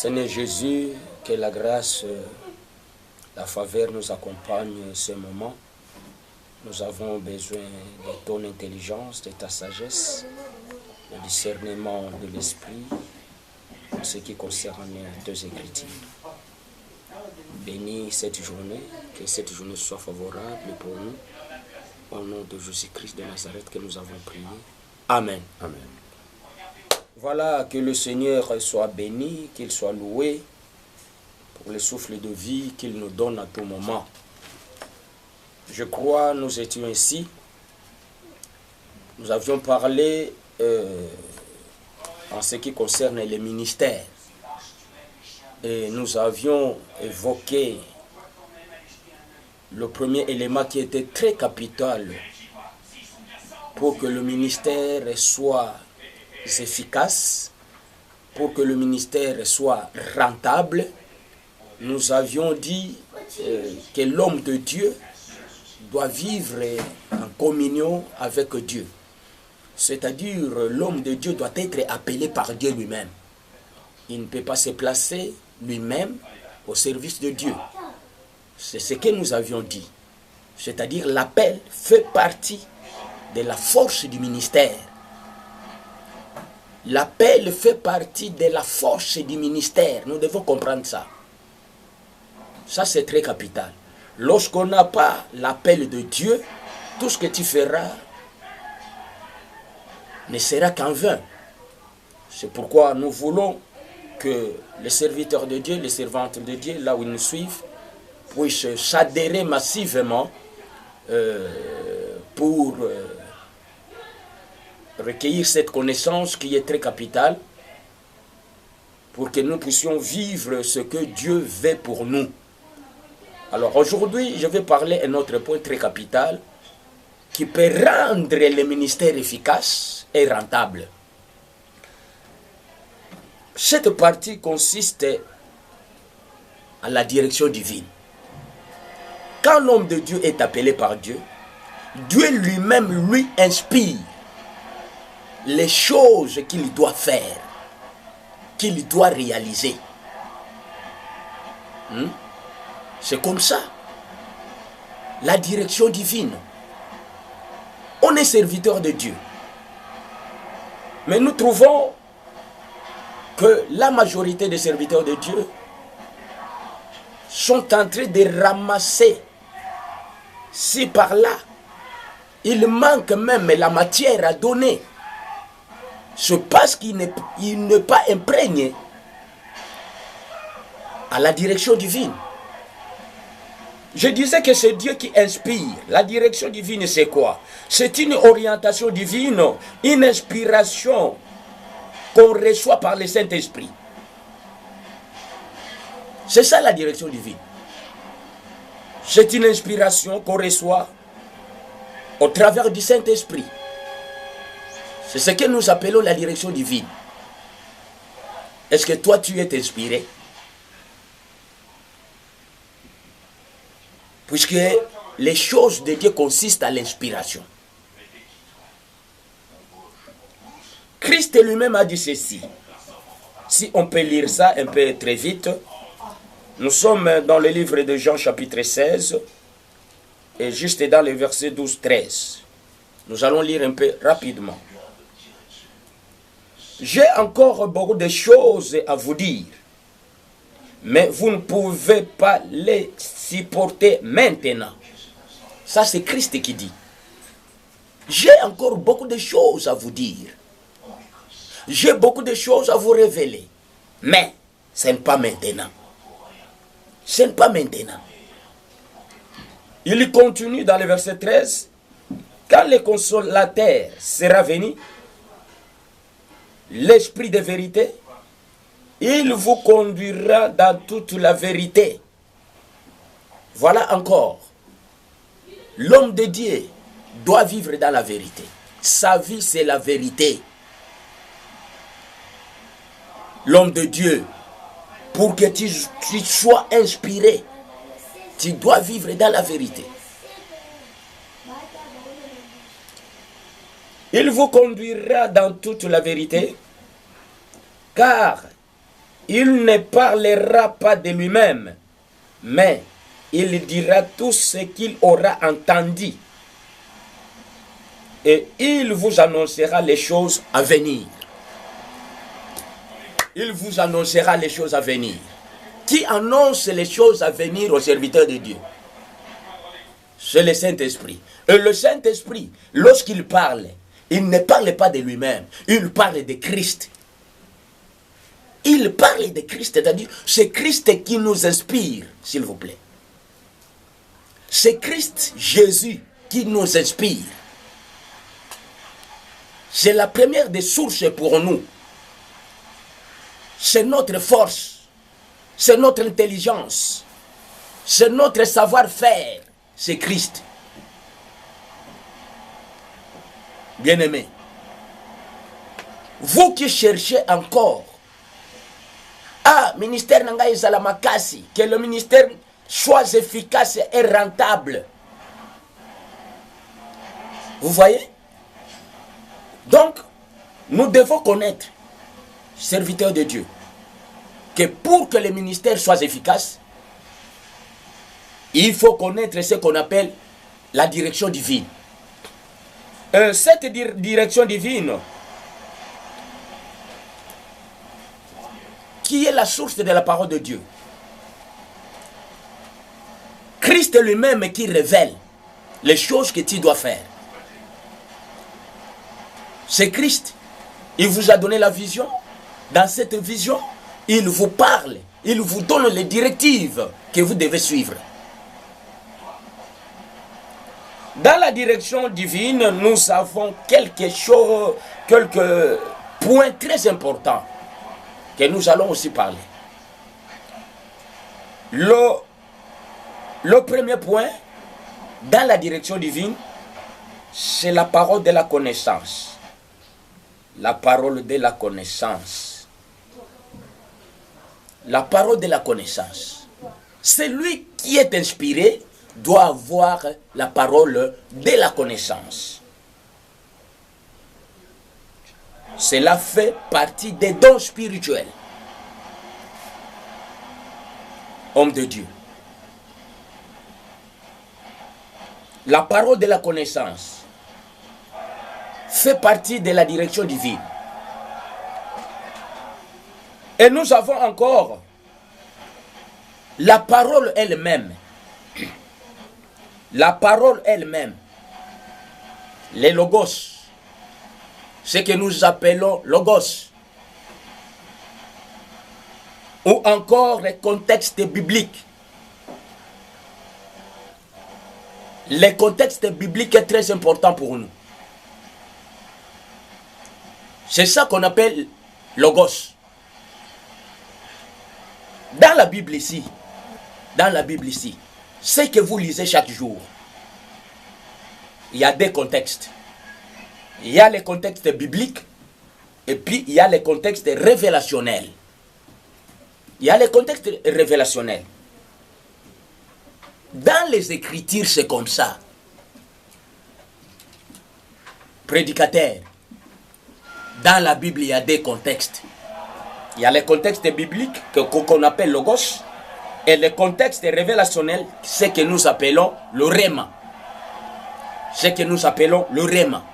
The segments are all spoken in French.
Seigneur Jésus, que la grâce, la faveur nous accompagne ce moment. Nous avons besoin de ton intelligence, de ta sagesse, le discernement de l'esprit, en ce qui concerne tes écritures. Bénis cette journée, que cette journée soit favorable pour nous. Au nom de Jésus-Christ de Nazareth que nous avons prié. Amen. Amen. Voilà, que le Seigneur soit béni, qu'il soit loué pour le souffle de vie qu'il nous donne à tout moment. Je crois nous étions ici. Nous avions parlé en ce qui concerne les ministères. Et nous avions évoqué le premier élément qui était très capital pour que le ministère soit efficace, pour que le ministère soit rentable. Nous avions dit que l'homme de Dieu doit vivre en communion avec Dieu. C'est-à-dire, l'homme de Dieu doit être appelé par Dieu lui-même. Il ne peut pas se placer lui-même au service de Dieu. C'est ce que nous avions dit. C'est-à-dire, l'appel fait partie de la force du ministère. L'appel fait partie de la force du ministère. Nous devons comprendre ça. Ça, c'est très capital. Lorsqu'on n'a pas l'appel de Dieu, tout ce que tu feras ne sera qu'en vain. C'est pourquoi nous voulons que les serviteurs de Dieu, les servantes de Dieu, là où ils nous suivent, puissent s'adhérer massivement pour recueillir cette connaissance qui est très capitale, pour que nous puissions vivre ce que Dieu veut pour nous. Alors aujourd'hui, je vais parler d'un autre point très capital qui peut rendre le ministère efficace et rentable. Cette partie consiste à la direction divine. Quand l'homme de Dieu est appelé par Dieu, Dieu lui-même lui inspire les choses qu'il doit faire, qu'il doit réaliser. C'est comme ça. La direction divine. On est serviteur de Dieu. Mais nous trouvons que la majorité des serviteurs de Dieu sont en train de ramasser ci par là. Il manque même la matière à donner. C'est parce qu'il n'est pas imprégné à la direction divine. Je disais que c'est Dieu qui inspire. La direction divine, c'est quoi? C'est une orientation divine, une inspiration qu'on reçoit par le Saint-Esprit. C'est ça la direction divine. C'est une inspiration qu'on reçoit au travers du Saint-Esprit. C'est ce que nous appelons la direction divine. Est-ce que toi tu es inspiré? Puisque les choses de Dieu consistent à l'inspiration. Christ lui-même a dit ceci. Si on peut lire ça un peu très vite. Nous sommes dans le livre de Jean chapitre 16 et juste dans le verset 12-13. Nous allons lire un peu rapidement. J'ai encore beaucoup de choses à vous dire, mais vous ne pouvez pas les supporter maintenant. Ça, c'est Christ qui dit. J'ai encore beaucoup de choses à vous dire. J'ai beaucoup de choses à vous révéler. Mais ce n'est pas maintenant. Ce n'est pas maintenant. Il continue dans le verset 13. Quand le consolateur sera venu, l'esprit de vérité, il vous conduira dans toute la vérité. Voilà encore. L'homme de Dieu doit vivre dans la vérité. Sa vie, c'est la vérité. L'homme de Dieu, pour que tu sois inspiré, tu dois vivre dans la vérité. Il vous conduira dans toute la vérité, car Il ne parlera pas de lui-même, mais il dira tout ce qu'il aura entendu. Et il vous annoncera les choses à venir. Il vous annoncera les choses à venir. Qui annonce les choses à venir aux serviteurs de Dieu? C'est le Saint-Esprit. Et le Saint-Esprit, lorsqu'il parle, il ne parle pas de lui-même, il parle de Christ. Il parle de Christ, c'est-à-dire c'est Christ qui nous inspire, s'il vous plaît. C'est Christ, Jésus, qui nous inspire. C'est la première des sources pour nous. C'est notre force, c'est notre intelligence, c'est notre savoir-faire, c'est Christ. Bien-aimés, vous qui cherchez encore, ministère Nangaï Salamakasi, que le ministère soit efficace et rentable. Vous voyez? Donc, nous devons connaître, serviteurs de Dieu, que pour que le ministère soit efficace, il faut connaître ce qu'on appelle la direction divine. Cette direction divine, qui est la source de la parole de Dieu. Christ lui-même qui révèle les choses que tu dois faire. C'est Christ. Il vous a donné la vision. Dans cette vision, il vous parle. Il vous donne les directives que vous devez suivre. Dans la direction divine, nous avons quelques points très importants que nous allons aussi parler. Le premier point, dans la direction divine, c'est la parole de la connaissance. La parole de la connaissance. La parole de la connaissance. Celui qui est inspiré doit avoir la parole de la connaissance. Cela fait partie des dons spirituels. Homme de Dieu. La parole de la connaissance fait partie de la direction divine. Et nous avons encore la parole elle-même. La parole elle-même. Les logos. Ce que nous appelons logos. Ou encore les contextes bibliques. Le contexte biblique est très important pour nous. C'est ça qu'on appelle logos. Dans la Bible ici, ce que vous lisez chaque jour, il y a des contextes. Il y a les contextes bibliques et puis il y a les contextes révélationnels. Il y a les contextes révélationnels. Dans les Écritures, c'est comme ça. Prédicateur, dans la Bible, il y a des contextes. Il y a les contextes bibliques qu'on appelle logos et les contextes révélationnels, ce que nous appelons le rhéma. Ce que nous appelons le rhéma.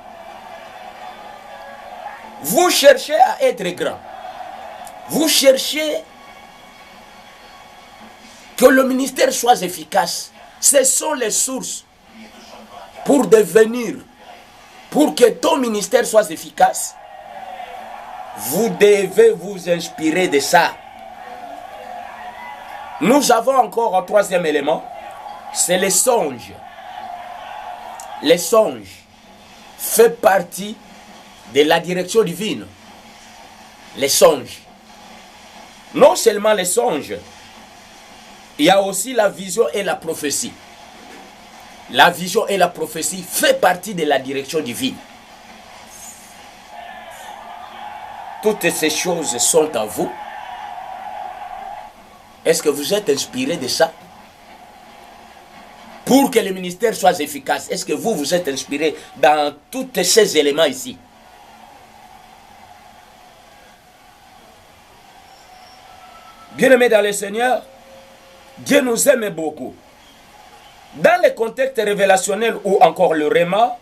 Vous cherchez à être grand. Vous cherchez que le ministère soit efficace. Ce sont les sources pour devenir, pour que ton ministère soit efficace. Vous devez vous inspirer de ça. Nous avons encore un troisième élément, c'est les songes. Les songes font partie de la direction divine. Les songes. Non seulement les songes, il y a aussi la vision et la prophétie. La vision et la prophétie font partie de la direction divine. Toutes ces choses sont à vous. Est-ce que vous êtes inspiré de ça? Pour que le ministère soit efficace, est-ce que vous êtes inspiré dans tous ces éléments ici? Bien-aimés dans le Seigneur, Dieu nous aime beaucoup. Dans le contexte révélationnel ou encore le Réma,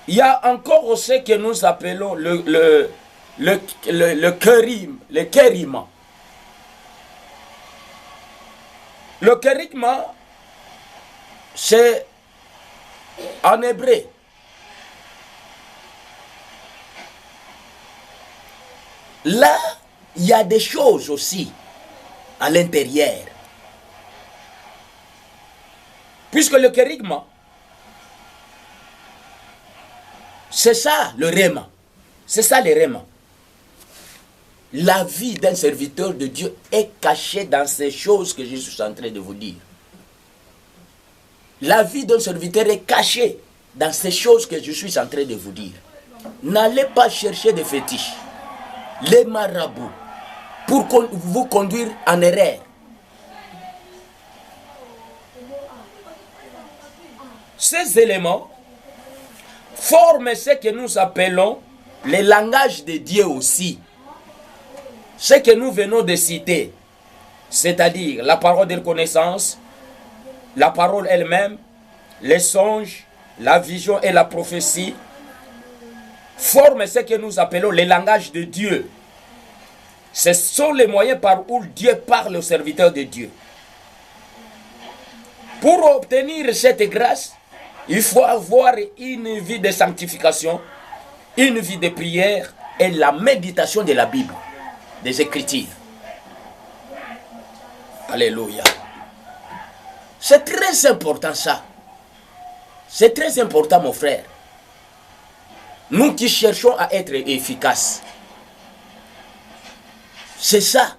il y a encore ce que nous appelons le kérim, le kérima. Le kérigma, c'est en hébreu. Là, il y a des choses aussi à l'intérieur. Puisque le kérigma, c'est ça le réma. C'est ça le réma. La vie d'un serviteur de Dieu est cachée dans ces choses que je suis en train de vous dire. La vie d'un serviteur est cachée dans ces choses que je suis en train de vous dire. N'allez pas chercher des fétiches, les marabouts, pour vous conduire en erreur. Ces éléments forment ce que nous appelons le langage de Dieu aussi. Ce que nous venons de citer, c'est-à-dire la parole de connaissance, la parole elle-même, les songes, la vision et la prophétie, forment ce que nous appelons le langage de Dieu. Ce sont les moyens par où Dieu parle aux serviteurs de Dieu. Pour obtenir cette grâce, il faut avoir une vie de sanctification, une vie de prière et la méditation de la Bible, des Écritures. Alléluia. C'est très important ça. C'est très important mon frère. Nous qui cherchons à être efficaces. C'est ça.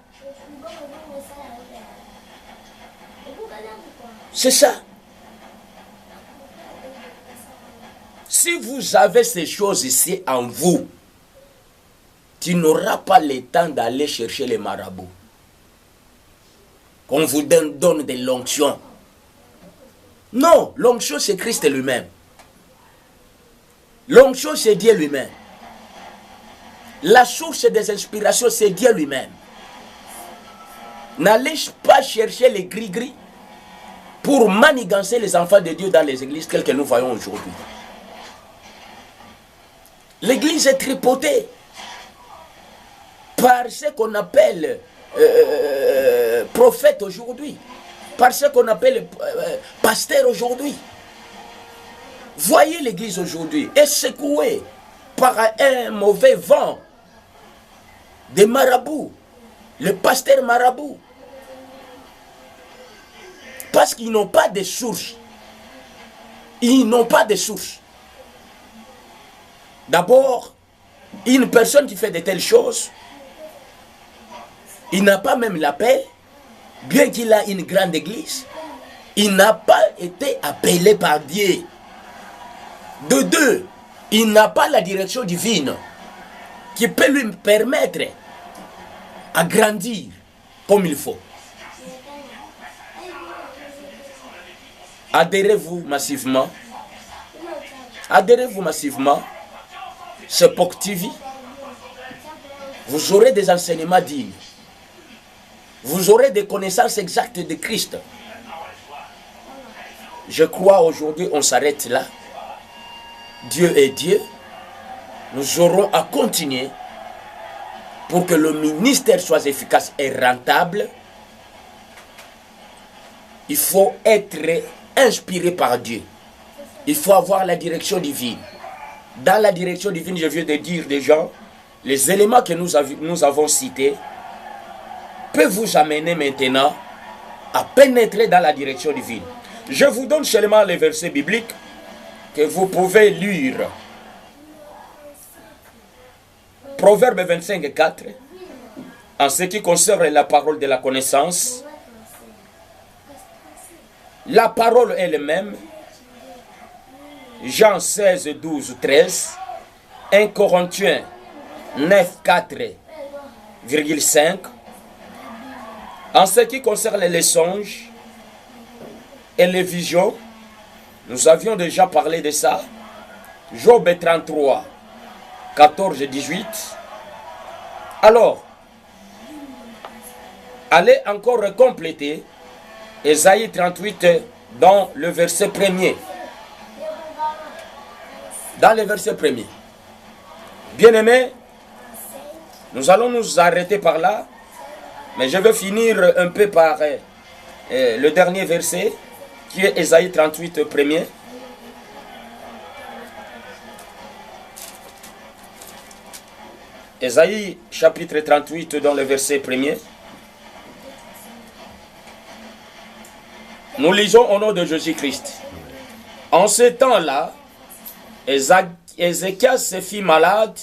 C'est ça. Si vous avez ces choses ici en vous, tu n'auras pas le temps d'aller chercher les marabouts. Qu'on vous donne de l'onction. Non, l'onction c'est Christ lui-même. L'onction c'est Dieu lui-même. La source des inspirations c'est Dieu lui-même. N'allez pas chercher les gris-gris pour manigancer les enfants de Dieu dans les églises telles que nous voyons aujourd'hui. L'église est tripotée par ce qu'on appelle prophète aujourd'hui, par ce qu'on appelle pasteur aujourd'hui. Voyez l'église aujourd'hui est secouée par un mauvais vent des marabouts, le pasteur marabout, parce qu'ils n'ont pas de source. Ils n'ont pas de source. D'abord, une personne qui fait de telles choses, il n'a pas même l'appel, bien qu'il a une grande église, il n'a pas été appelé par Dieu. De deux, il n'a pas la direction divine qui peut lui permettre à grandir comme il faut. Adhérez-vous massivement. Adhérez-vous massivement. Ce POC TV. Vous aurez des enseignements dignes. Vous aurez des connaissances exactes de Christ. Je crois aujourd'hui on s'arrête là. Dieu est Dieu. Nous aurons à continuer pour que le ministère soit efficace et rentable. Il faut être inspiré par Dieu. Il faut avoir la direction divine. Dans la direction divine, je viens de dire déjà, les éléments que nous avons cités peuvent vous amener maintenant à pénétrer dans la direction divine. Je vous donne seulement les versets bibliques que vous pouvez lire. Proverbe 25, 4. En ce qui concerne la parole de la connaissance, la parole elle-même, Jean 16, 12, 13, 1 Corinthiens 9, 4,5. En ce qui concerne les songes et les visions, nous avions déjà parlé de ça. Job 33, 14 et 18. Alors, allez encore compléter Ésaïe 38 dans le verset 1er. Dans le verset 1er. Bien-aimés, nous allons nous arrêter par là, mais je veux finir un peu par le dernier verset, qui est Ésaïe 38 1er. Ésaïe chapitre 38 dans le verset 1er. Nous lisons au nom de Jésus-Christ. En ce temps-là, Ézéchias se fit malade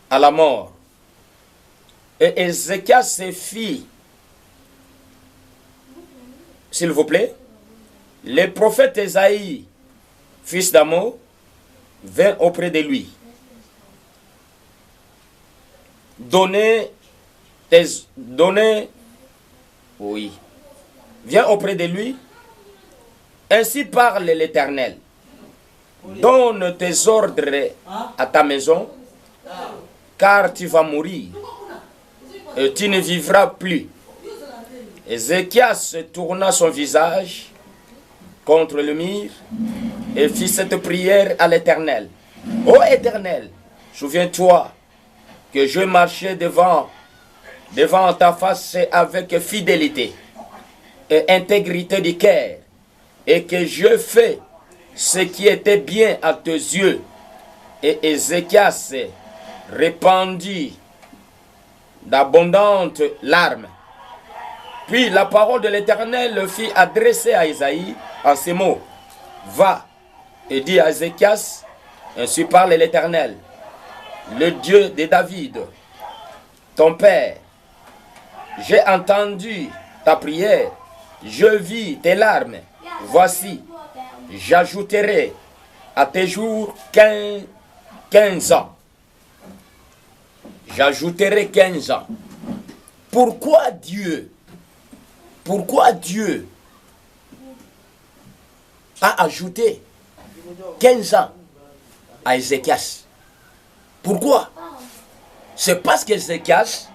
à la mort. Et Ézéchias se fit, s'il vous plaît, le prophète Ésaïe, fils d'Amo, vint auprès de lui. Viens auprès de lui. Ainsi parle l'Éternel. Donne tes ordres à ta maison, car tu vas mourir et tu ne vivras plus. Ézéchias tourna son visage contre le mur et fit cette prière à l'Éternel. Ô Éternel, souviens-toi que je marchais devant ta face avec fidélité et intégrité du cœur, et que je fais ce qui était bien à tes yeux. Et Ézéchias répandit d'abondantes larmes. Puis la parole de l'Éternel fit adresser à Ésaïe en ces mots. Va et dis à Ézéchias, ainsi parle l'Éternel, le Dieu de David, ton père. J'ai entendu ta prière, je vis tes larmes. Voici, j'ajouterai à tes jours 15 ans. J'ajouterai 15 ans. Pourquoi Dieu a ajouté 15 ans à Ézéchias? Pourquoi? C'est parce qu'Ézéchias,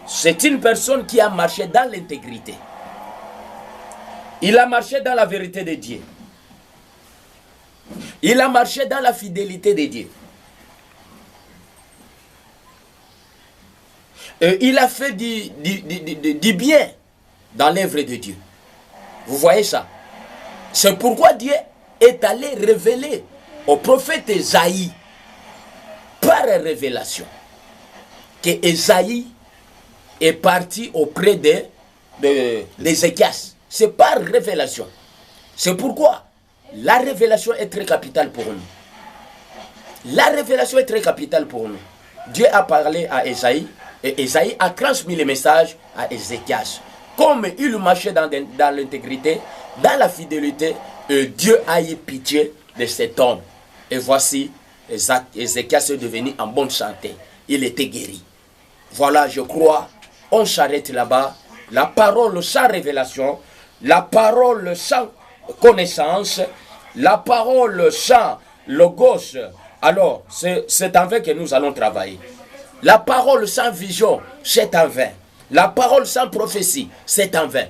c'est une personne qui a marché dans l'intégrité. Il a marché dans la vérité de Dieu. Il a marché dans la fidélité de Dieu. Et il a fait du bien dans l'œuvre de Dieu. Vous voyez ça? C'est pourquoi Dieu est allé révéler au prophète Ésaïe, par révélation, que Ésaïe est parti auprès d'Ézéchias. C'est par révélation. C'est pourquoi la révélation est très capitale pour nous. La révélation est très capitale pour nous. Dieu a parlé à Ésaïe et Ésaïe a transmis le message à Ézéchias. Comme il marchait dans l'intégrité, dans la fidélité, Dieu a eu pitié de cet homme. Et voici, Ézéchias est devenu en bonne santé. Il était guéri. Voilà, je crois, on s'arrête là-bas. La parole sans révélation, la parole sans connaissance, la parole sans logos. Alors, c'est en vain que nous allons travailler. La parole sans vision, c'est en vain. La parole sans prophétie, c'est en vain.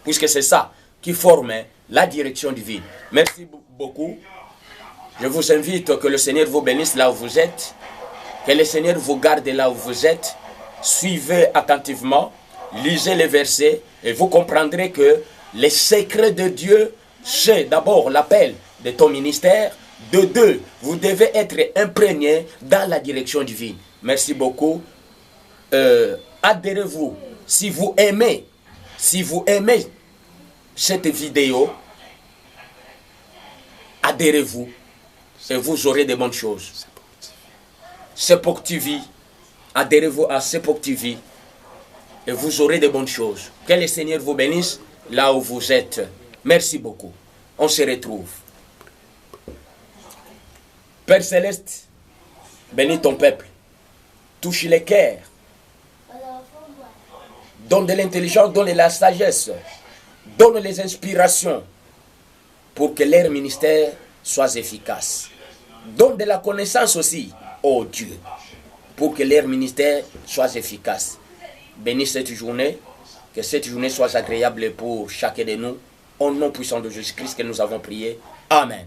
Puisque c'est ça qui forme la direction divine. Merci beaucoup. Je vous invite que le Seigneur vous bénisse là où vous êtes. Que le Seigneur vous garde là où vous êtes. Suivez attentivement. Lisez les versets et vous comprendrez que les secrets de Dieu, c'est d'abord l'appel de ton ministère. De deux, vous devez être imprégné dans la direction divine. Merci beaucoup. Adhérez-vous. Si vous aimez cette vidéo, adhérez-vous et vous aurez de bonnes choses. Sepok TV, adhérez-vous à Sepok TV et vous aurez de bonnes choses. Que le Seigneur vous bénisse là où vous êtes. Merci beaucoup. On se retrouve. Père Céleste, bénis ton peuple. Touche les cœurs. Donne de l'intelligence, donne de la sagesse. Donne les inspirations pour que leur ministère soit efficace. Donne de la connaissance aussi, oh Dieu, pour que leur ministère soit efficace. bénisse cette journée, que cette journée soit agréable pour chacun de nous. Au nom puissant de Jésus-Christ que nous avons prié. Amen.